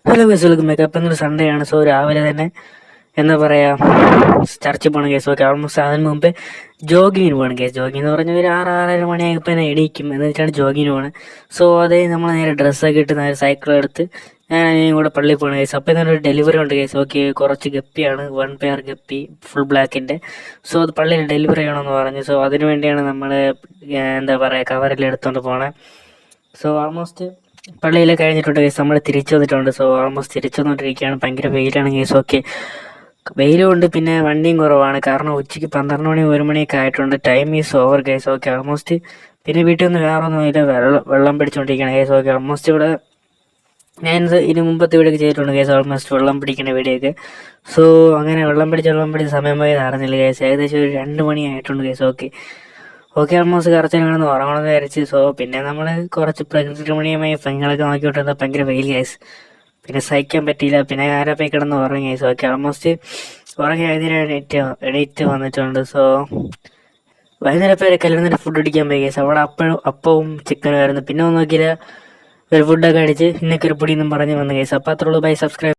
Hello guys, welcome back. അപ്പം ഇന്നൊരു Sunday ആണ്. സോ രാവിലെ തന്നെ എന്താ പറയുക, ചർച്ചിൽ പോകണം കേസ്. ഓക്കെ, ഓൾമോസ്റ്റ് അതിന് മുമ്പേ ജോഗിങ്ങിന് പോകണം കേസ്. ജോഗിങ് എന്ന് പറഞ്ഞാൽ ഒരു 6-6:30 മണിയായപ്പോൾ തന്നെ എണീക്കും, എന്ന് വെച്ചാണ് ജോഗിങ്ങിന് പോകണം. സോ അതേ നമ്മൾ നേരെ ഡ്രസ്സൊക്കെ ഇട്ട് നേരെ സൈക്കിൾ എടുത്ത് ഞാൻ അനിയും കൂടെ പള്ളിയിൽ പോകണം കേസ്. അപ്പോൾ ഇന്നൊരു ഡെലിവറി ഉണ്ട് കേസ്. ഓക്കെ, കുറച്ച് ഗപ്പിയാണ്, 1 പെയർ ഗപ്പി ഫുൾ ബ്ലാക്കിൻ്റെ. സോ അത് പള്ളിയിൽ ഡെലിവറി ചെയ്യണമെന്ന് പറഞ്ഞു. സോ അതിന് വേണ്ടിയാണ് നമ്മൾ എന്താ പറയുക, കവറിൽ എടുത്തുകൊണ്ട് പോകണേ. സോ ഓൾമോസ്റ്റ് പള്ളിയിൽ കഴിഞ്ഞിട്ടുണ്ട് കേസ്. നമ്മൾ തിരിച്ചു വന്നിട്ടുണ്ട്. സോ ഓൾമോസ്റ്റ് തിരിച്ചു വന്നുകൊണ്ടിരിക്കുകയാണ്. ഭയങ്കര വെയിലാണ് കേസ്. ഓക്കെ, വെയിലും ഉണ്ട്, പിന്നെ വണ്ടിയും കുറവാണ്. കാരണം ഉച്ചയ്ക്ക് 12 മണി 1 മണിയൊക്കെ ആയിട്ടുണ്ട്. Time is over case. Okay, almost പിന്നെ വീട്ടിൽ നിന്ന് വേറെ ഒന്നുമില്ല, വെള്ളം പിടിച്ചുകൊണ്ടിരിക്കുകയാണ് കേസ്. ഓക്കെ, ഓൾമോസ്റ്റ് ഇവിടെ ഞാനിത് ഇതിന് മുമ്പത്തെ വീഡിയോ ഒക്കെ ചെയ്തിട്ടുണ്ട് കേസ്. ഓൾമോസ്റ്റ് വെള്ളം പിടിക്കുന്ന വീഡിയോ ഒക്കെ. സോ അങ്ങനെ വെള്ളം പിടിച്ച് സമയം പോയി അറിഞ്ഞില്ല കേസ്. ഏകദേശം ഒരു 2 മണി ആയിട്ടുണ്ട് case. Okay okay, almost correct കിടന്ന് ഉറങ്ങണമെന്ന് വിചാരിച്ച്. സോ പിന്നെ നമ്മൾ കുറച്ച് പ്രകൃതി രമണീയമായ ഭംഗികളൊക്കെ നോക്കിക്കൊണ്ടിരുന്ന ഭയങ്കര വെയിൽ കേസ്. പിന്നെ സഹിക്കാൻ പറ്റിയില്ല, പിന്നെ ആരപ്പോയി കിടന്ന് ഉറങ്ങി കേസ്. ഓക്കെ, ഓൾമോസ്റ്റ് ഉറങ്ങി എണീറ്റ് വന്നിട്ടുണ്ട്. സോ വൈകുന്നേരം പേര് കല്യാണത്തിന് ഫുഡ് അടിക്കാൻ പോയി കേസ്. അവിടെ അപ്പവും ചിക്കനും ആയിരുന്നു. പിന്നെ ഒന്ന് നോക്കിയില്ല, ഒരു ഫുഡൊക്കെ അടിച്ച് ഇന്നൊക്കെ ഒരു പൊടിയെന്നും പറഞ്ഞ് വന്ന കേസ്. അപ്പോൾ അത്രയുള്ളൂ. By, subscribe.